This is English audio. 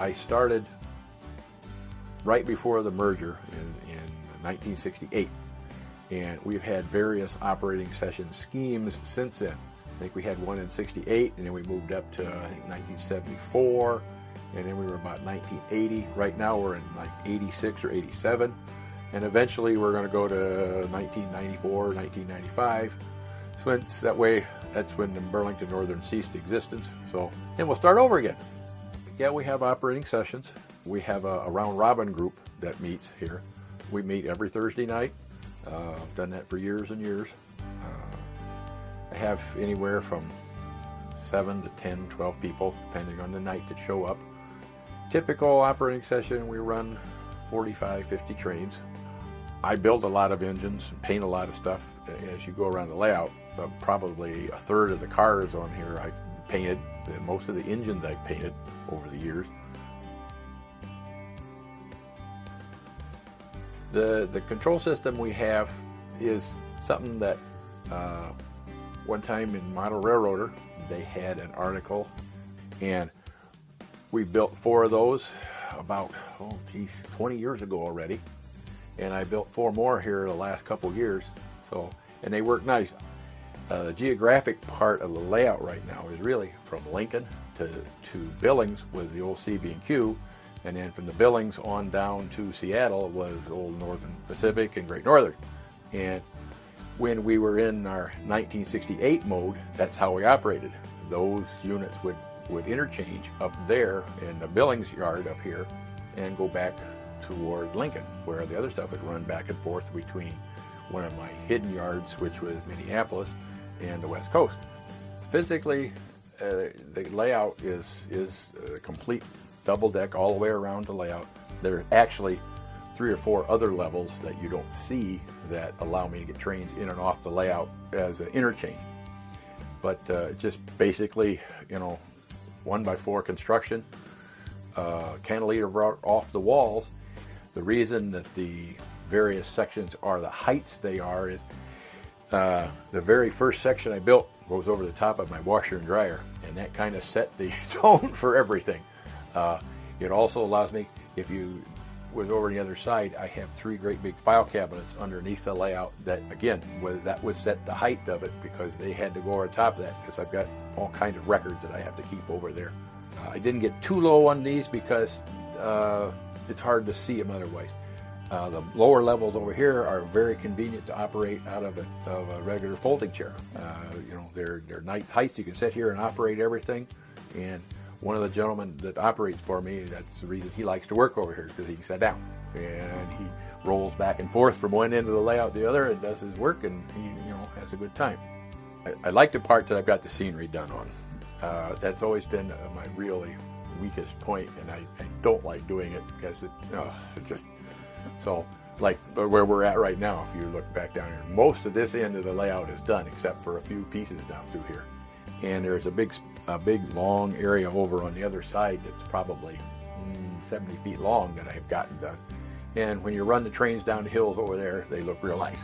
I started right before the merger in 1968, and we've had various operating session schemes since then. I think we had one in 68, and then we moved up to, I think, 1974, and then we were about 1980. Right now we're in like 86 or 87, and eventually we're going to go to 1994, 1995. So that way, that's when the Burlington Northern ceased existence. So, and we'll start over again. Yeah, we have operating sessions. We have a round-robin group that meets here. We meet every Thursday night. I've done that for years and years. I have anywhere from 7 to 10, 12 people, depending on the night that show up. Typical operating session, we run 45, 50 trains. I build a lot of engines, paint a lot of stuff as you go around the layout. Probably a third of the cars on here I've painted. Most of the engines I've painted over the years. The control system we have is something that one time in Model Railroader they had an article, and we built 4 of those about 20 years ago already, and I built 4 more here the last couple years. So, and they work nice. The geographic part of the layout right now is really from Lincoln to Billings with the old CB&Q, and then from the Billings on down to Seattle was old Northern Pacific and Great Northern. And when we were in our 1968 mode, that's how we operated. Those units would interchange up there in the Billings yard up here and go back toward Lincoln, where the other stuff would run back and forth between one of my hidden yards, which was Minneapolis, and the West Coast. Physically, the layout is a complete double deck all the way around the layout. There are actually 3 or 4 other levels that you don't see that allow me to get trains in and off the layout as an interchange. But just basically, 1x4 construction, cantilever brought off the walls. The reason that the various sections are the heights they are is the very first section I built goes over the top of my washer and dryer, and that kind of set the tone for everything. It also allows me, if you was over on the other side, I have 3 great big file cabinets underneath the layout that, again, that would set the height of it because they had to go over top of that, because I've got all kinds of records that I have to keep over there. I didn't get too low on these because it's hard to see them otherwise. The lower levels over here are very convenient to operate out of a regular folding chair. They're nice heights. You can sit here and operate everything. And one of the gentlemen that operates for me, that's the reason he likes to work over here, because he can sit down. And he rolls back and forth from one end of the layout to the other and does his work, and he has a good time. I like the part that I've got the scenery done on. That's always been my really weakest point, and I don't like doing it because it just... So, like where we're at right now, if you look back down here, most of this end of the layout is done except for a few pieces down through here. And there's a big long area over on the other side that's probably 70 feet long that I've gotten done. And when you run the trains down the hills over there, they look real nice.